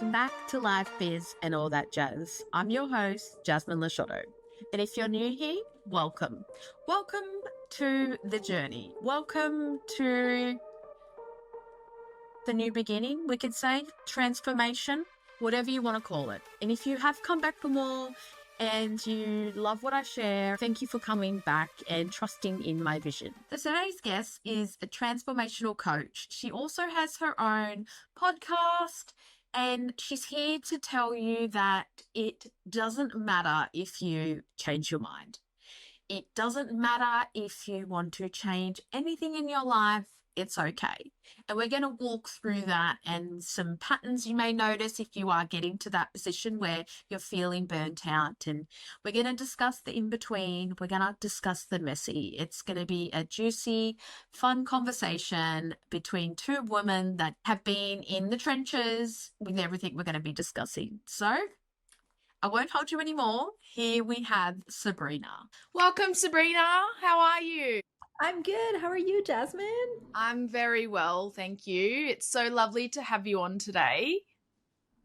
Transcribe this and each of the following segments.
welcome back to Life Biz and all that jazz. I'm your host, Jasmine Lisciotto. And if you're new here, welcome. Welcome to the journey. Welcome to the new beginning, we could say, transformation, whatever you want to call it. And if you have come back for more and you love what I share, thank you for coming back and trusting in my vision. So today's guest is a transformational coach. She also has her own podcast, and she's here to tell you that it doesn't matter if you change your mind. It doesn't matter if you want to change anything in your life. It's okay. And we're going to walk through that and some patterns you may notice if you are getting to that position where you're feeling burnt out. And we're going to discuss the in-between. We're going to discuss the messy. It's going to be a juicy, fun conversation between two women that have been in the trenches with everything we're going to be discussing. So I won't hold you anymore. Here we have Sabrina. Welcome, Sabrina. How are you? I'm good. How are you, Jasmine? I'm very well, thank you. It's so lovely to have you on today.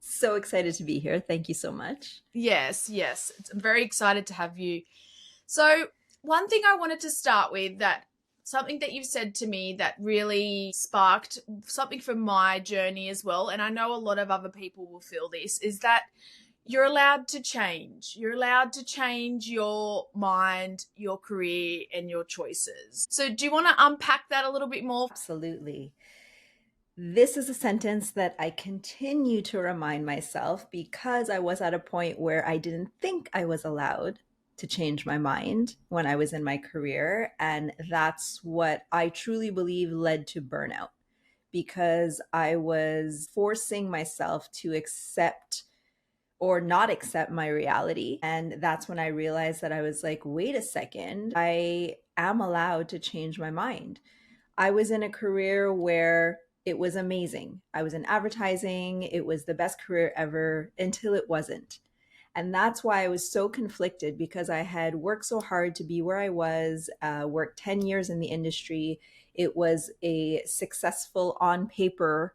So excited to be here. Thank you so much. Yes. I'm very excited to have you. So one thing I wanted to start with, that something that you've said to me that really sparked something from my journey as well, and I know a lot of other people will feel this, is that you're allowed to change. You're allowed to change your mind, your career, and your choices. So do you want to unpack that a little bit more? Absolutely. This is a sentence that I continue to remind myself because I was at a point where I didn't think I was allowed to change my mind when I was in my career. And that's what I truly believe led to burnout, because I was forcing myself to accept or not accept my reality. And that's when I realized that I was like, wait a second, I am allowed to change my mind. I was in a career where it was amazing. I was in advertising. It was the best career ever until it wasn't. And that's why I was so conflicted, because I had worked so hard to be where I was, worked 10 years in the industry. It was a successful, on paper,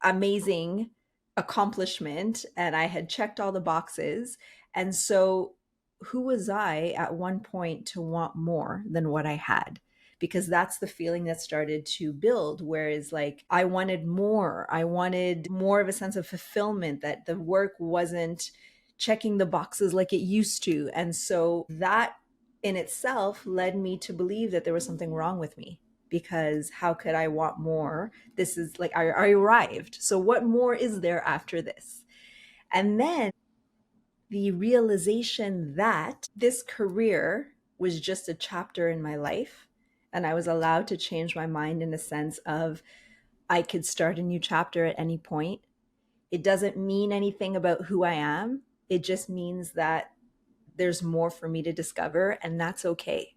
amazing accomplishment, and I had checked all the boxes. And so who was I at one point to want more than what I had? Because that's the feeling that started to build, whereas like I wanted more of a sense of fulfillment, that the work wasn't checking the boxes like it used to. And so that in itself led me to believe that there was something wrong with me, because how could I want more? This is like, I arrived. So what more is there after this? And then the realization that this career was just a chapter in my life, and I was allowed to change my mind in a sense of I could start a new chapter at any point. It doesn't mean anything about who I am. It just means that there's more for me to discover, and that's okay.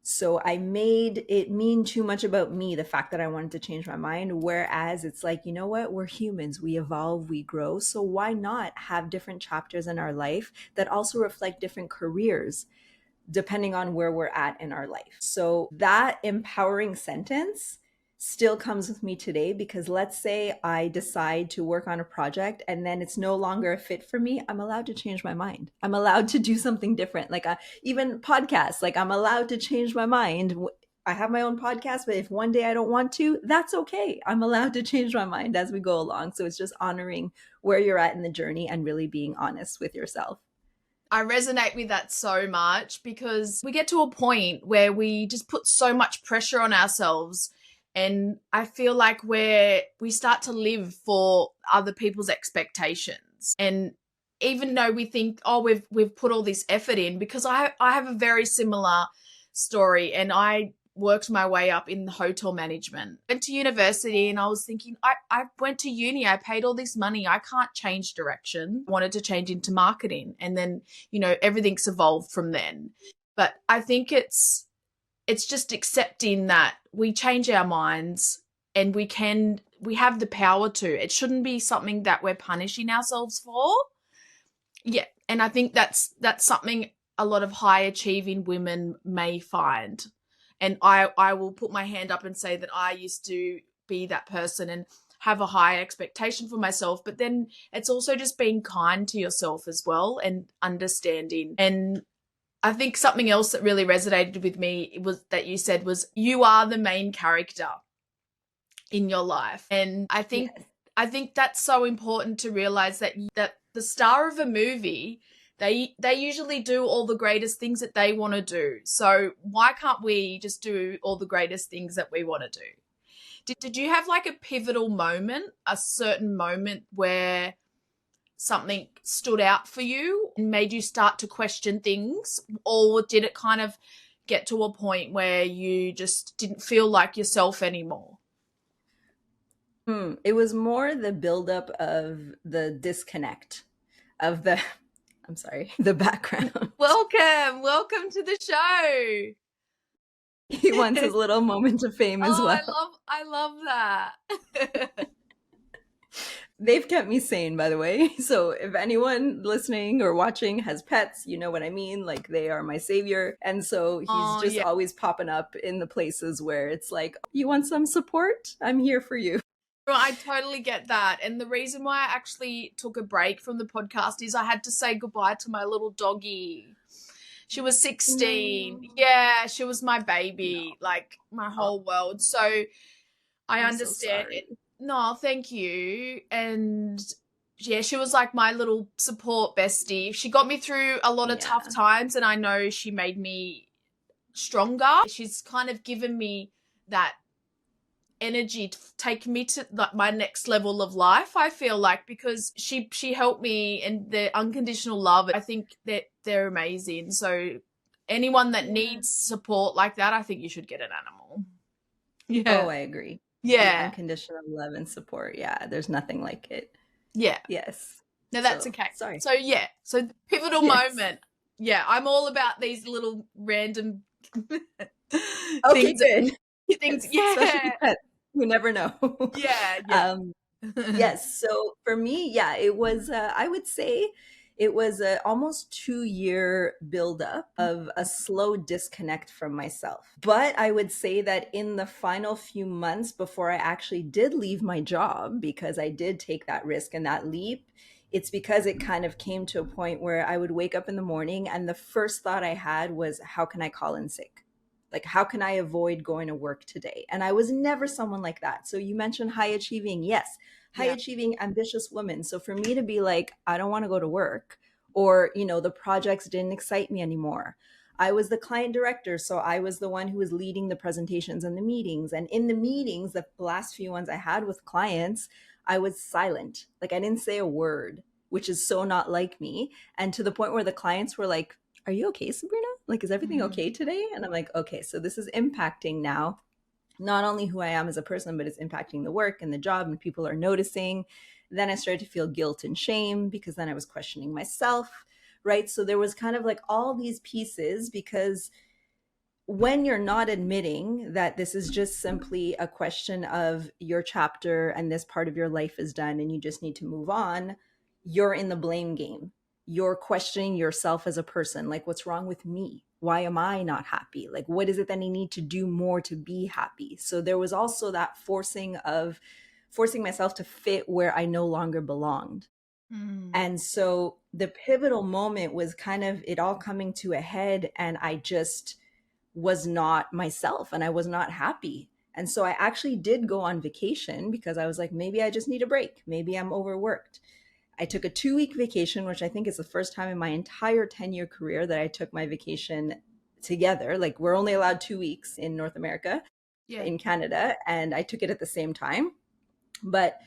So I made it mean too much about me, the fact that I wanted to change my mind. Whereas it's like, you know what? We're humans. We evolve, we grow. So why not have different chapters in our life that also reflect different careers, depending on where we're at in our life? So that empowering sentence still comes with me today, because let's say I decide to work on a project and then it's no longer a fit for me. I'm allowed to change my mind. I'm allowed to do something different. Like even podcasts, like I'm allowed to change my mind. I have my own podcast, but if one day I don't want to, that's okay. I'm allowed to change my mind as we go along. So it's just honoring where you're at in the journey and really being honest with yourself. I resonate with that so much, because we get to a point where we just put so much pressure on ourselves. And I feel like we start to live for other people's expectations. And even though we think, oh, we've put all this effort in, because I have a very similar story, and I worked my way up in hotel management. Went to university and I was thinking, I went to uni, I paid all this money, I can't change direction. I wanted to change into marketing. And then, everything's evolved from then. But I think it's just accepting that we change our minds, and we have the power to. It shouldn't be something that we're punishing ourselves for. Yeah. And I think that's something a lot of high achieving women may find. And I will put my hand up and say that I used to be that person. And have a high expectation for myself, but then it's also just being kind to yourself as well and understanding. And I think something else that really resonated with me was that you said was you are the main character in your life. And I think Yes. that's so important to realize that the star of a movie, they usually do all the greatest things that they want to do. So why can't we just do all the greatest things that we want to do? Did you have like a pivotal moment, a certain moment where something stood out for you and made you start to question things? Or did it kind of get to a point where you just didn't feel like yourself anymore? It was more the buildup of the disconnect of the, I'm sorry, the background. Welcome to the show. He wants his little moment of fame as Oh, well. I love that. They've kept me sane, by the way. So if anyone listening or watching has pets, you know what I mean. Like, they are my savior. And so he's Oh, just yeah. always popping up in the places where it's like, you want some support? I'm here for you. I totally get that. And the reason why I actually took a break from the podcast is I had to say goodbye to my little doggy. She was 16. No. Yeah, she was my baby, like my whole world. So I I'm so understand sorry. it. No, thank you. And yeah, she was like my little support bestie. She got me through a lot of Yeah. tough times, and I know she made me stronger. She's kind of given me that energy to take me to like my next level of life, I feel like, because she helped me, and the unconditional love, I think that they're amazing. So anyone that Yeah. needs support like that, I think you should get an animal. Oh, Yeah. I agree. The Yeah. unconditional love and support. Yeah, there's nothing like it. Yeah. Yes. No, that's So, okay. sorry. So yeah. So the pivotal Yes. moment. Yeah, I'm all about these little random Okay, things. good. Things. Especially Yeah. with pets. You never know. Yeah. Yeah. Yes. So for me, yeah, it was, I would say it was a almost 2 year buildup of a slow disconnect from myself. But I would say that in the final few months before I actually did leave my job, because I did take that risk and that leap, it's because it kind of came to a point where I would wake up in the morning and the first thought I had was, how can I call in sick? Like, how can I avoid going to work today? And I was never someone like that. So you mentioned high achieving. Yes, high Yeah. achieving, ambitious woman. So for me to be like, I don't want to go to work, or, the projects didn't excite me anymore. I was the client director. So I was the one who was leading the presentations and the meetings. And in the meetings, the last few ones I had with clients, I was silent. Like, I didn't say a word, which is so not like me. And to the point where the clients were like, are you okay, Sabrina? Like, is everything okay today? And I'm like, okay, so this is impacting now not only who I am as a person, but it's impacting the work and the job, and people are noticing. Then I started to feel guilt and shame because then I was questioning myself, right? So there was kind of like all these pieces, because when you're not admitting that this is just simply a question of your chapter and this part of your life is done and you just need to move on, you're in the blame game. You're questioning yourself as a person. Like, what's wrong with me? Why am I not happy? Like, what is it that I need to do more to be happy? So there was also that forcing myself to fit where I no longer belonged. And so the pivotal moment was kind of it all coming to a head, and I just was not myself and I was not happy. And so I actually did go on vacation because I was like, maybe I just need a break. Maybe I'm overworked. I took a 2 week vacation, which I think is the first time in my entire 10-year career that I took my vacation together. Like, we're only allowed 2 weeks in North America, Yeah. in Canada, and I took it at the same time. But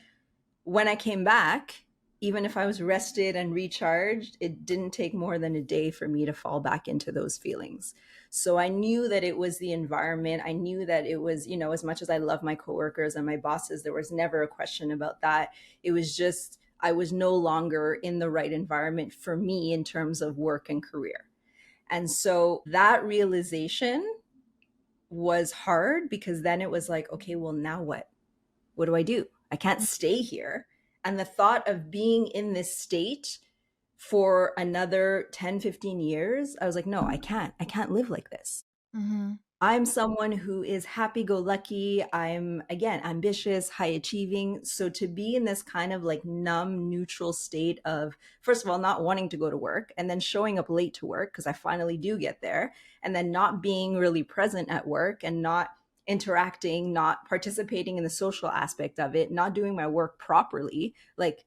when I came back, even if I was rested and recharged, it didn't take more than a day for me to fall back into those feelings. So I knew that it was the environment. I knew that it was, as much as I love my coworkers and my bosses, there was never a question about that. It was just, I was no longer in the right environment for me in terms of work and career. And so that realization was hard, because then it was like, okay, well, now what? What do I do? I can't stay here. And the thought of being in this state for another 10, 15 years, I was like, no, I can't live like this. Mm-hmm. I'm someone who is happy-go-lucky. I'm, again, ambitious, high-achieving. So to be in this kind of like numb, neutral state of, first of all, not wanting to go to work and then showing up late to work because I finally do get there, and then not being really present at work and not interacting, not participating in the social aspect of it, not doing my work properly, like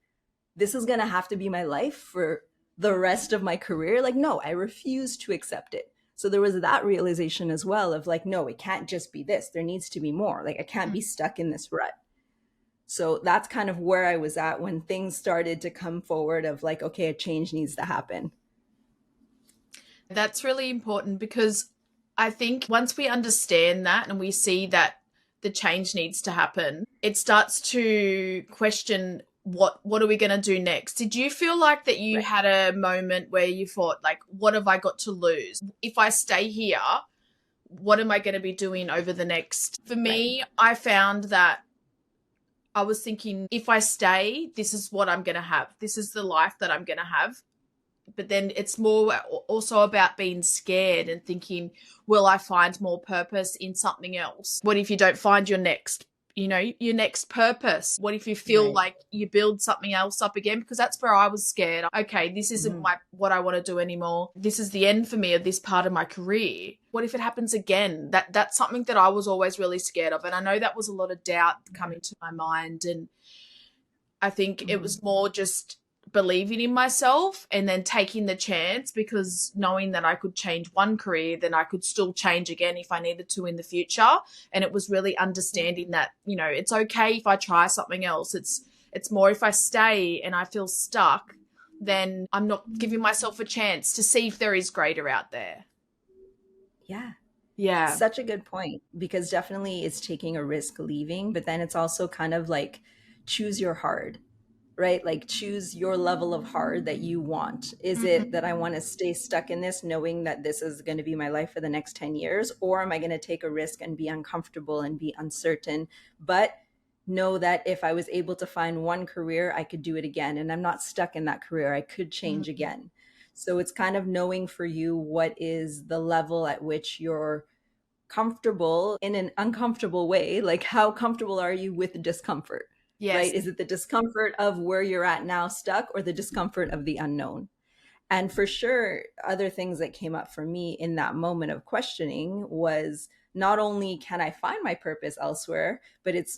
this is going to have to be my life for the rest of my career. Like, no, I refuse to accept it. So there was that realization as well of like, no, it can't just be this. There needs to be more. Like, I can't be stuck in this rut. So that's kind of where I was at when things started to come forward of like, okay, a change needs to happen. That's really important because I think once we understand that and we see that the change needs to happen, it starts to question what are we going to do next? Did you feel like that you had a moment where you thought like, what have I got to lose? If I stay here, what am I going to be doing over the next? For me, I found that I was thinking, if I stay, this is what I'm going to have. This is the life that I'm going to have. But then it's more also about being scared and thinking, will I find more purpose in something else? What if you don't find your next purpose? What if you feel like you build something else up again? Because that's where I was scared. Okay, this isn't what I want to do anymore. This is the end for me of this part of my career. What if it happens again? That's something that I was always really scared of. And I know that was a lot of doubt coming to my mind. And I think it was more just believing in myself and then taking the chance, because knowing that I could change one career, then I could still change again if I needed to in the future. And it was really understanding that, you know, it's okay if I try something else. It's more if I stay and I feel stuck, then I'm not giving myself a chance to see if there is greater out there. Yeah. Such a good point, because definitely it's taking a risk leaving, but then it's also kind of like choose your hard. Right? Like choose your level of hard that you want. Is it that I want to stay stuck in this knowing that this is going to be my life for the next 10 years? Or am I going to take a risk and be uncomfortable and be uncertain, but know that if I was able to find one career, I could do it again. And I'm not stuck in that career. I could change again. So it's kind of knowing for you what is the level at which you're comfortable in an uncomfortable way. Like how comfortable are you with discomfort? Yes. Right? Is it the discomfort of where you're at now stuck, or the discomfort of the unknown? And for sure, other things that came up for me in that moment of questioning was not only can I find my purpose elsewhere, but it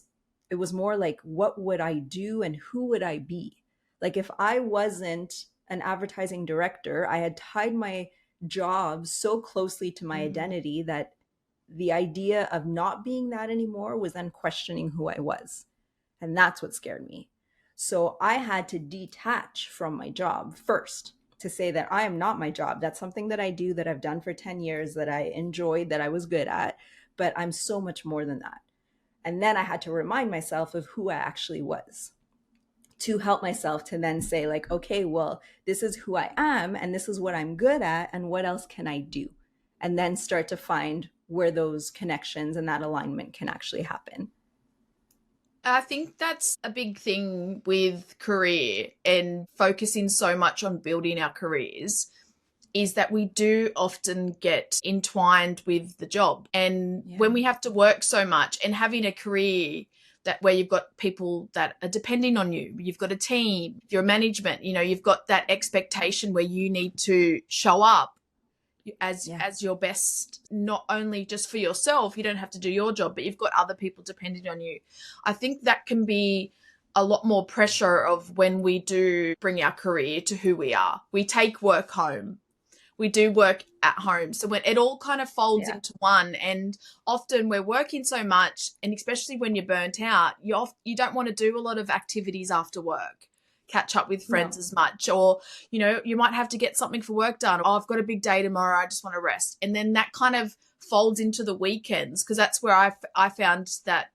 was more like, what would I do and who would I be? Like if I wasn't an advertising director, I had tied my job so closely to my identity that the idea of not being that anymore was then questioning who I was. And that's what scared me. So I had to detach from my job first to say that I am not my job. That's something that I do, that I've done for 10 years, that I enjoyed, that I was good at, but I'm so much more than that. And then I had to remind myself of who I actually was to help myself to then say like, okay, well, this is who I am and this is what I'm good at and what else can I do? And then start to find where those connections and that alignment can actually happen. I think that's a big thing with career and focusing so much on building our careers, is that we do often get entwined with the job. And when we have to work so much and having a career that where you've got people that are depending on you, you've got a team, your management, you know, you've got that expectation where you need to show up as your best, not only just for yourself, you don't have to do your job, but you've got other people depending on you. I think that can be a lot more pressure of when we do bring our career to who we are. We take work home. We do work at home. So when it all kind of folds into one, and often we're working so much, and especially when you're burnt out, you don't want to do a lot of activities after work, catch up with friends as much, or, you know, you might have to get something for work done. Oh, I've got a big day tomorrow, I just want to rest. And then that kind of folds into the weekends, because that's where I found that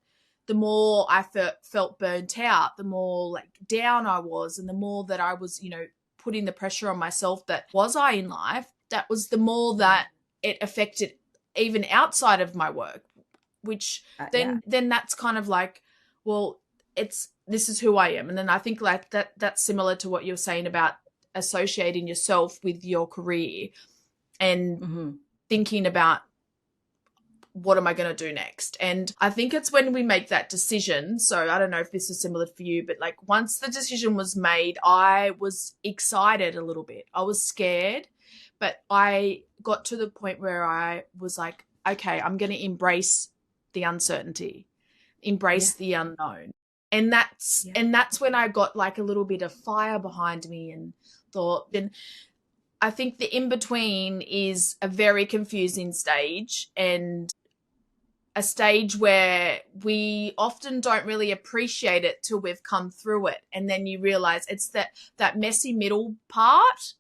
the more I felt burnt out, the more like down I was, and the more that I was, you know, putting the pressure on myself that was I in life, that was the more that it affected even outside of my work, which then that's kind of like, well, this is who I am. And then I think like that's similar to what you're saying about associating yourself with your career and thinking about, what am I going to do next? And I think it's when we make that decision. So I don't know if this is similar for you, but like once the decision was made, I was excited a little bit. I was scared, but I got to the point where I was like, okay, I'm going to embrace the uncertainty, embrace the unknown. And that's when I got like a little bit of fire behind me and thought, then I think the in-between is a very confusing stage, and a stage where we often don't really appreciate it till we've come through it. And then you realize it's that messy middle part.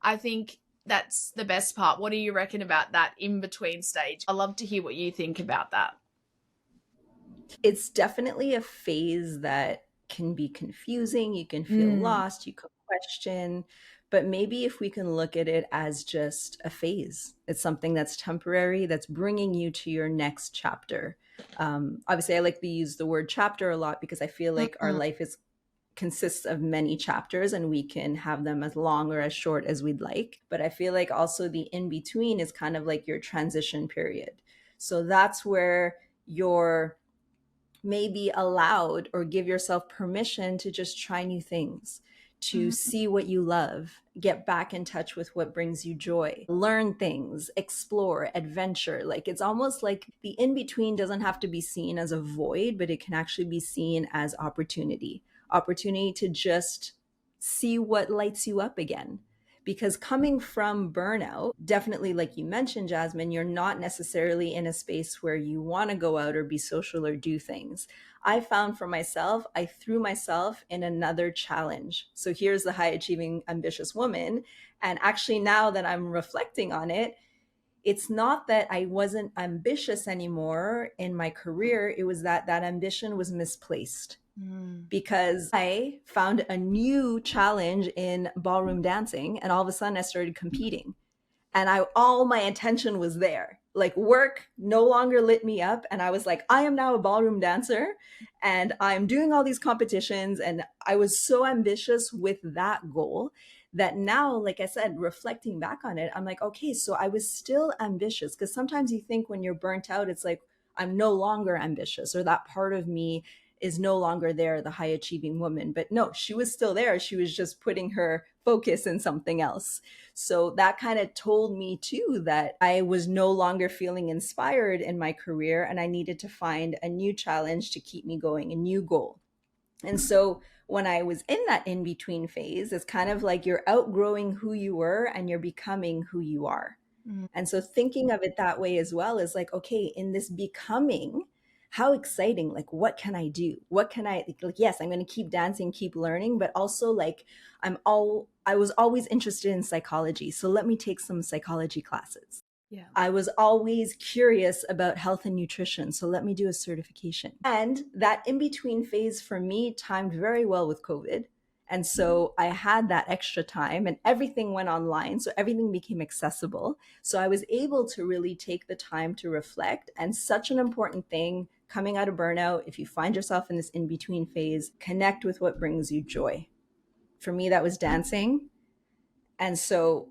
I think that's the best part. What do you reckon about that in-between stage? I'd love to hear what you think about that. It's definitely a phase that can be confusing. You can feel lost, you can question, but maybe if we can look at it as just a phase, it's something that's temporary, that's bringing you to your next chapter. Obviously, I like to use the word chapter a lot because I feel like our life consists of many chapters and we can have them as long or as short as we'd like. But I feel like also the in between is kind of like your transition period. So that's where you're maybe allowed or give yourself permission to just try new things, to see what you love, get back in touch with what brings you joy, learn things, explore, adventure. Like it's almost like the in between doesn't have to be seen as a void, but it can actually be seen as opportunity to just see what lights you up again. Because coming from burnout, definitely, like you mentioned, Jasmine, you're not necessarily in a space where you want to go out or be social or do things. I found for myself, I threw myself in another challenge. So here's the high achieving, ambitious woman. And actually, now that I'm reflecting on it, it's not that I wasn't ambitious anymore in my career. It was that ambition was misplaced. Because I found a new challenge in ballroom dancing, and all of a sudden I started competing, and all my attention was there. Like work no longer lit me up, and I was like, I am now a ballroom dancer and I'm doing all these competitions, and I was so ambitious with that goal that now, like I said, reflecting back on it, I'm like, okay, so I was still ambitious. Because sometimes you think when you're burnt out, it's like I'm no longer ambitious, or that part of me is no longer there, the high achieving woman. But no, she was still there. She was just putting her focus in something else. So that kind of told me too that I was no longer feeling inspired in my career, and I needed to find a new challenge to keep me going, a new goal. And so when I was in that in between phase, it's kind of like you're outgrowing who you were and you're becoming who you are. And so thinking of it that way as well is like, okay, in this becoming, how exciting, like what can I do? What can I like, yes, I'm going to keep dancing, keep learning, but also like I was always interested in psychology. So let me take some psychology classes. Yeah. I was always curious about health and nutrition. So let me do a certification. And that in between phase for me timed very well with COVID. And so I had that extra time and everything went online. So everything became accessible. So I was able to really take the time to reflect. And such an important thing coming out of burnout, if you find yourself in this in-between phase, connect with what brings you joy. For me, that was dancing. And so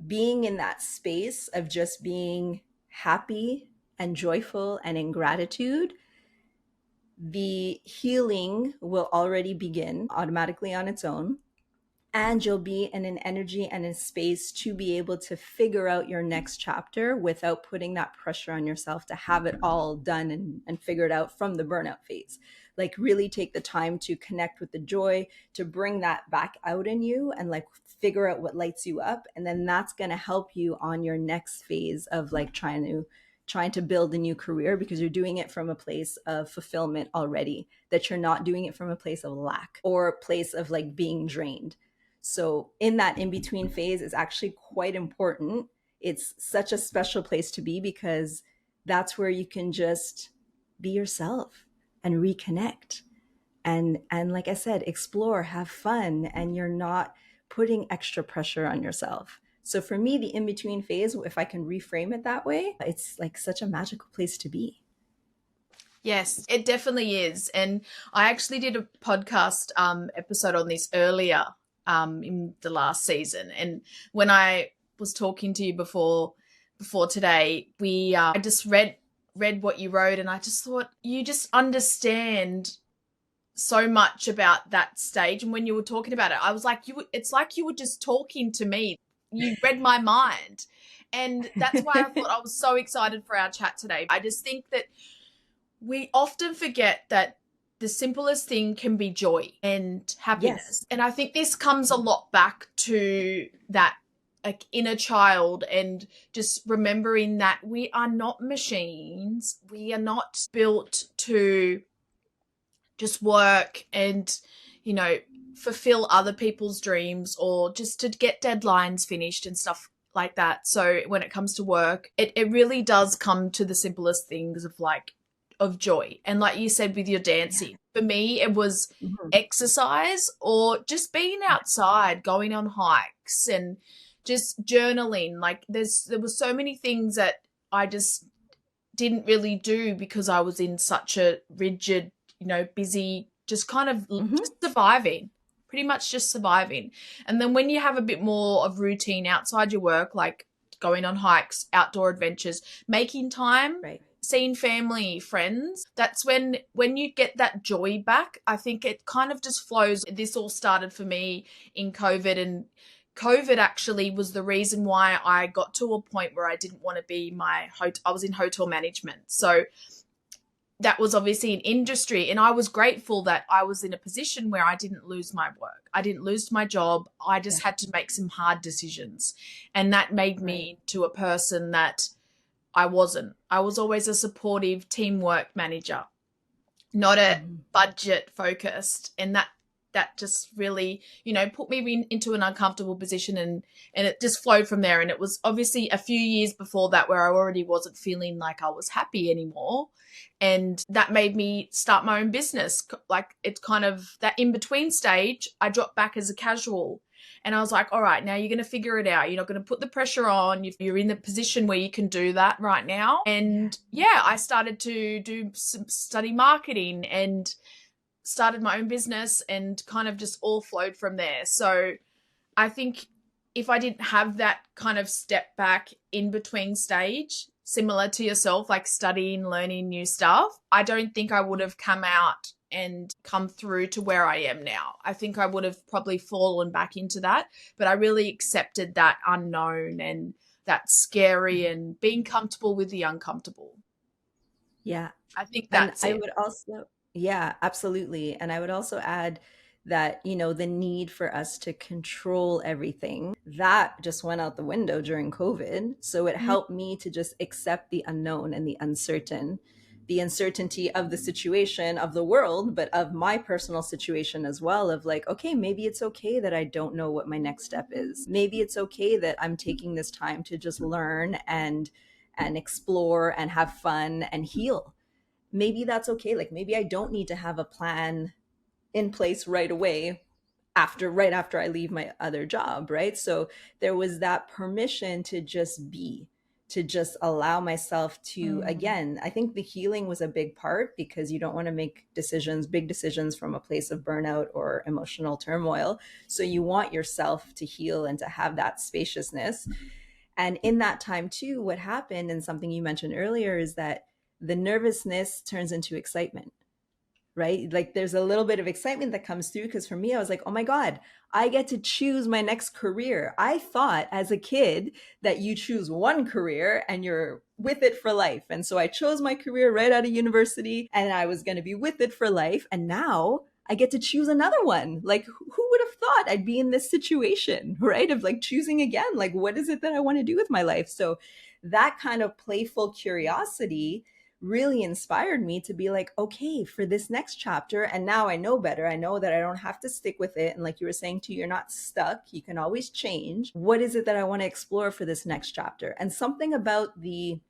being in that space of just being happy and joyful and in gratitude, the healing will already begin automatically on its own. And you'll be in an energy and a space to be able to figure out your next chapter without putting that pressure on yourself to have it all done and figured out from the burnout phase. Like really take the time to connect with the joy, to bring that back out in you and like figure out what lights you up. And then that's going to help you on your next phase of like trying to build a new career, because you're doing it from a place of fulfillment already, that you're not doing it from a place of lack or a place of like being drained. So in that in-between phase is actually quite important. It's such a special place to be because that's where you can just be yourself and reconnect. And like I said, explore, have fun, and you're not putting extra pressure on yourself. So for me, the in-between phase, if I can reframe it that way, it's like such a magical place to be. Yes, it definitely is. And I actually did a podcast episode on this earlier in the last season. And when I was talking to you before today, I just read read what you wrote, and I just thought you just understand so much about that stage. And when you were talking about it, I was like, it's like you were just talking to me. You read my mind. And that's why I thought I was so excited for our chat today. I just think that we often forget that the simplest thing can be joy and happiness. Yes. And I think this comes a lot back to that like inner child, and just remembering that we are not machines. We are not built to just work and, you know, fulfill other people's dreams or just to get deadlines finished and stuff like that. So when it comes to work, it really does come to the simplest things of joy. And like you said with your dancing, for me, it was exercise or just being outside, going on hikes and just journaling. Like there were so many things that I just didn't really do because I was in such a rigid, you know, busy, just kind of just surviving, pretty much just surviving. And then when you have a bit more of routine outside your work, like going on hikes, outdoor adventures, making time, seeing family, friends, that's when you get that joy back. I think it kind of just flows. This all started for me in COVID, and COVID actually was the reason why I got to a point where I didn't want to be I was in hotel management. So that was obviously an industry, and I was grateful that I was in a position where I didn't lose my work. I didn't lose my job. I just had to make some hard decisions. And that made me to a person that I wasn't. I was always a supportive teamwork manager, not a budget focused. And that just really, you know, put me into an uncomfortable position, and it just flowed from there. And it was obviously a few years before that where I already wasn't feeling like I was happy anymore. And that made me start my own business. Like it's kind of that in between stage, I dropped back as a casual. And I was like, all right, now you're going to figure it out. You're not going to put the pressure on. You're in the position where you can do that right now. And I started to study marketing and started my own business, and kind of just all flowed from there. So I think if I didn't have that kind of step back in between stage, similar to yourself, like studying, learning new stuff, I don't think I would have come out and come through to where I am now. I think I would have probably fallen back into that, but I really accepted that unknown and that scary and being comfortable with the uncomfortable. Yeah. I think that's and it. I would also, yeah, absolutely. And I would also add that, you know, the need for us to control everything, that just went out the window during COVID. So it helped me to just accept the unknown and the uncertain, the uncertainty of the situation of the world, but of my personal situation as well, of like, okay, maybe it's okay that I don't know what my next step is. Maybe it's okay that I'm taking this time to just learn and explore and have fun and heal. Maybe that's okay. Like maybe I don't need to have a plan in place right away right after I leave my other job, right? So there was that permission to just be, to just allow myself to, again, I think the healing was a big part, because you don't want to make big decisions from a place of burnout or emotional turmoil. So you want yourself to heal and to have that spaciousness. And in that time too, what happened, and something you mentioned earlier, is that the nervousness turns into excitement, right? Like there's a little bit of excitement that comes through, because for me, I was like, oh my God, I get to choose my next career. I thought as a kid that you choose one career and you're with it for life. And so I chose my career right out of university, and I was going to be with it for life. And now I get to choose another one. Like who would have thought I'd be in this situation, right? Of like choosing again, like what is it that I want to do with my life? So that kind of playful curiosity really inspired me to be like, okay, for this next chapter, and now I know better. I know that I don't have to stick with it. And like you were saying too, you're not stuck. You can always change. What is it that I want to explore for this next chapter? And something about the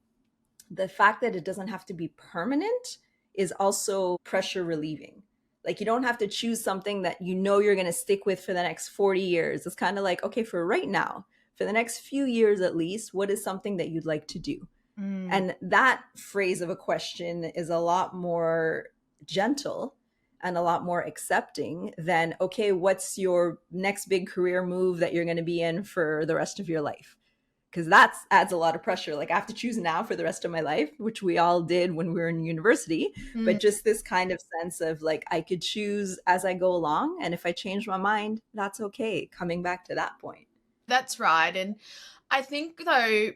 fact that it doesn't have to be permanent is also pressure relieving. Like you don't have to choose something that you know you're going to stick with for the next 40 years. It's kind of like, okay, for right now, for the next few years at least, what is something that you'd like to do? And that phrase of a question is a lot more gentle and a lot more accepting than, okay, what's your next big career move that you're going to be in for the rest of your life? because that adds a lot of pressure. Like I have to choose now for the rest of my life, which we all did when we were in university. Mm, But just this kind of sense of like, I could choose as I go along. And if I change my mind, that's okay. Coming back to that point. that's right. And I think though,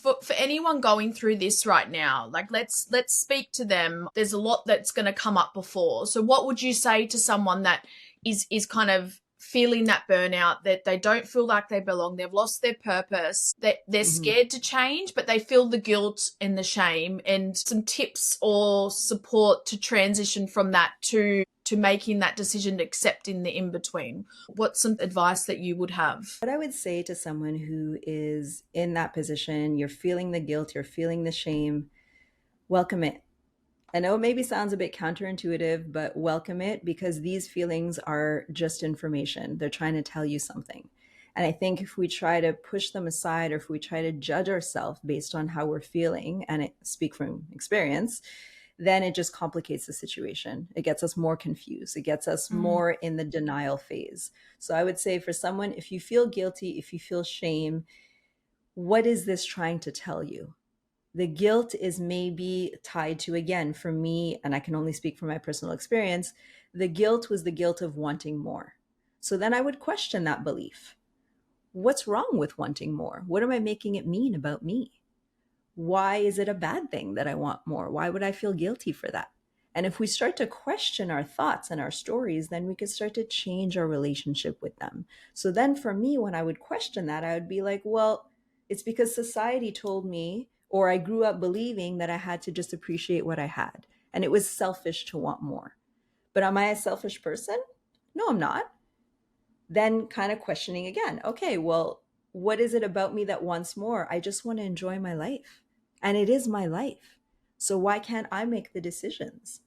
for anyone going through this right now, like let's speak to them. There's a lot that's going to come up before. So what would you say to someone that is kind of feeling that burnout, that they don't feel like they belong, they've lost their purpose, that they're scared to change, but they feel the guilt and the shame, and some tips or support to transition from that to making that decision, accepting the in-between? What's some advice that you would have? What I would say to someone who is in that position, you're feeling the guilt, you're feeling the shame, welcome it. I know it maybe sounds a bit counterintuitive, but welcome it, because these feelings are just information. They're trying to tell you something. And I think if we try to push them aside, or if we try to judge ourselves based on how we're feeling, and I speak from experience, then it just complicates the situation. It gets us more confused. It gets us more in the denial phase. So I would say for someone, if you feel guilty, if you feel shame, what is this trying to tell you? The guilt is maybe tied to, again, for me, and I can only speak from my personal experience, the guilt was the guilt of wanting more. So then I would question that belief. What's wrong with wanting more? What am I making it mean about me? Why is it a bad thing that I want more? Why would I feel guilty for that? And if we start to question our thoughts and our stories, then we could start to change our relationship with them. So then for me, when I would question that, I would be like, well, it's because society told me, or I grew up believing that I had to just appreciate what I had. And it was selfish to want more. But am I a selfish person? No, I'm not. Then kind of questioning again. Okay, well, what is it about me that wants more? I just want to enjoy my life. And it is my life. So why can't I make the decisions?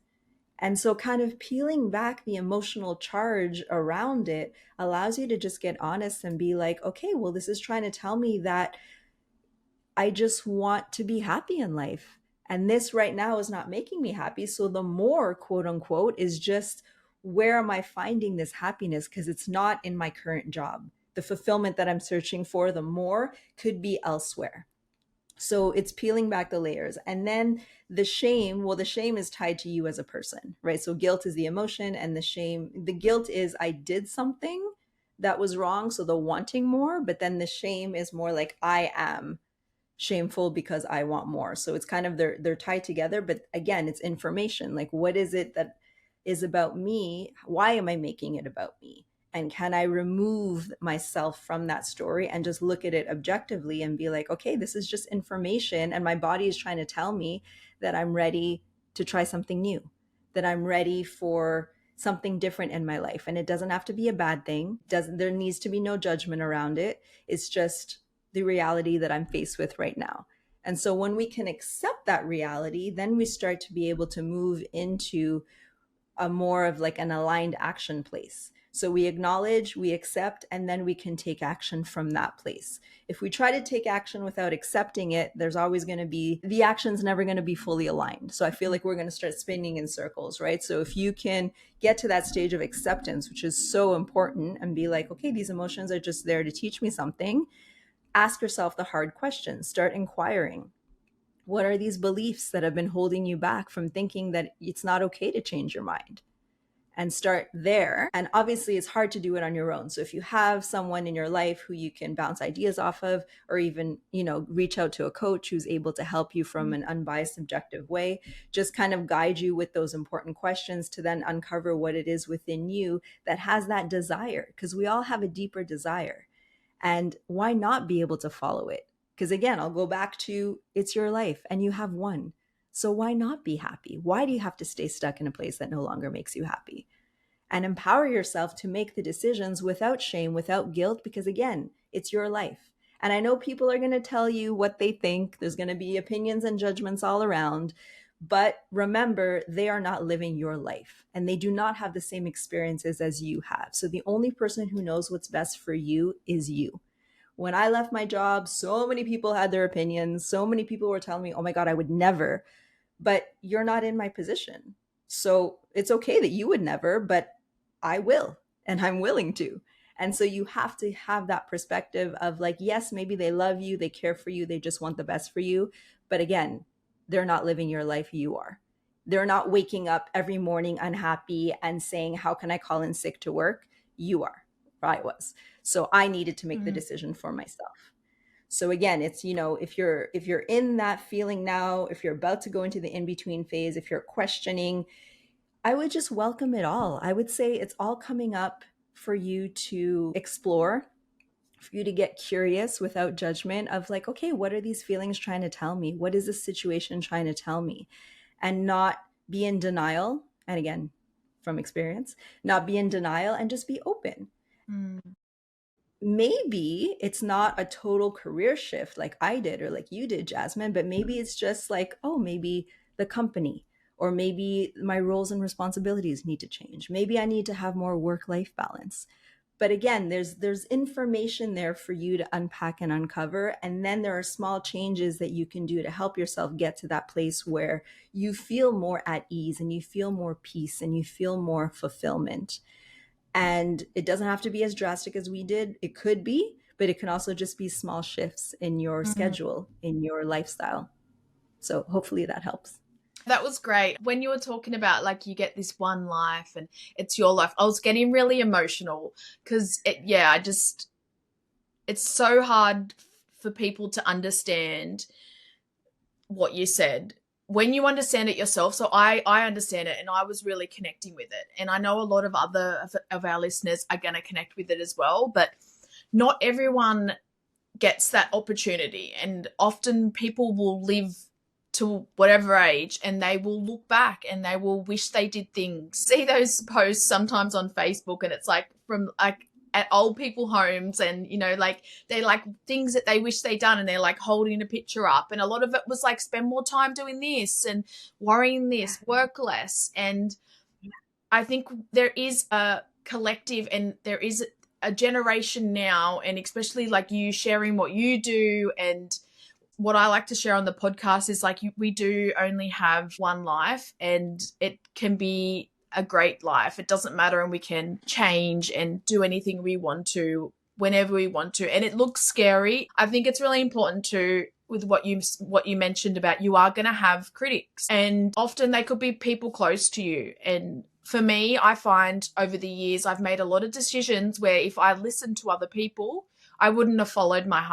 And so kind of peeling back the emotional charge around it allows you to just get honest and be like, okay, well, this is trying to tell me that I just want to be happy in life. And this right now is not making me happy. So the more, quote unquote, is just, where am I finding this happiness? Because it's not in my current job. The fulfillment that I'm searching for, the more, could be elsewhere. So it's peeling back the layers. And then the shame, well, the shame is tied to you as a person, right? So guilt is the emotion, and the guilt is, I did something that was wrong. So the wanting more, but then the shame is more like, I am shameful because I want more. So it's kind of, they're tied together. But again, it's information. Like, what is it that is about me? Why am I making it about me? And can I remove myself from that story and just look at it objectively and be like, okay, this is just information. And my body is trying to tell me that I'm ready to try something new, that I'm ready for something different in my life. And it doesn't have to be a bad thing. There needs to be no judgment around it. It's just the reality that I'm faced with right now. And so when we can accept that reality, then we start to be able to move into a more of like an aligned action place. So we acknowledge, we accept, and then we can take action from that place. If we try to take action without accepting it, there's always going to be, the action's never going to be fully aligned. So I feel like we're going to start spinning in circles, right? So if you can get to that stage of acceptance, which is so important, and be like, okay, these emotions are just there to teach me something. Ask yourself the hard questions. Start inquiring. What are these beliefs that have been holding you back from thinking that it's not okay to change your mind? And start there. And obviously, it's hard to do it on your own. So if you have someone in your life who you can bounce ideas off of, or even, reach out to a coach who's able to help you from an unbiased, objective way, just kind of guide you with those important questions to then uncover what it is within you that has that desire. Because we all have a deeper desire. And why not be able to follow it? Because again, I'll go back to, it's your life and you have one. So why not be happy? Why do you have to stay stuck in a place that no longer makes you happy? And empower yourself to make the decisions without shame, without guilt, because again, it's your life. And I know people are going to tell you what they think. There's going to be opinions and judgments all around. But remember, they are not living your life and they do not have the same experiences as you have. So the only person who knows what's best for you is you. When I left my job, so many people had their opinions. So many people were telling me, oh my God, I would never. But you're not in my position. So it's okay that you would never, but I will, and I'm willing to. And so you have to have that perspective of like, yes, maybe they love you, they care for you, they just want the best for you. But again, they're not living your life, you are. They're not waking up every morning unhappy and saying, how can I call in sick to work? You are. I was. So I needed to make the decision for myself. So again, it's, if you're in that feeling now, if you're about to go into the in-between phase, if you're questioning, I would just welcome it all. I would say it's all coming up for you to explore, for you to get curious without judgment of like, okay, what are these feelings trying to tell me? What is this situation trying to tell me? And not be in denial. And again, from experience, not be in denial and just be open. Maybe it's not a total career shift like I did or like you did, Jasmine, but maybe it's just like, oh, maybe the company, or maybe my roles and responsibilities need to change. Maybe I need to have more work-life balance. But again, there's information there for you to unpack and uncover. And then there are small changes that you can do to help yourself get to that place where you feel more at ease and you feel more peace and you feel more fulfillment. And it doesn't have to be as drastic as we did. It could be, but it can also just be small shifts in your schedule, in your lifestyle. So hopefully that helps. That was great. When you were talking about like you get this one life and it's your life, I was getting really emotional because it's so hard for people to understand what you said. When you understand it yourself, so I understand it and I was really connecting with it. And I know a lot of other of our listeners are going to connect with it as well, but not everyone gets that opportunity. And often people will live to whatever age and they will look back and they will wish they did things. See those posts sometimes on Facebook and it's like from like at old people homes and, like they like things that they wish they'd done and they're like holding a picture up. And a lot of it was like spend more time doing this and worrying this, work less. And I think there is a collective and there is a generation now, and especially like you sharing what you do and what I like to share on the podcast is like we do only have one life and it can be a great life. It doesn't matter and we can change and do anything we want to whenever we want to. And it looks scary. I think it's really important to with what you mentioned about you are going to have critics and often they could be people close to you. And for me, I find over the years I've made a lot of decisions where if I listened to other people, I wouldn't have followed my heart.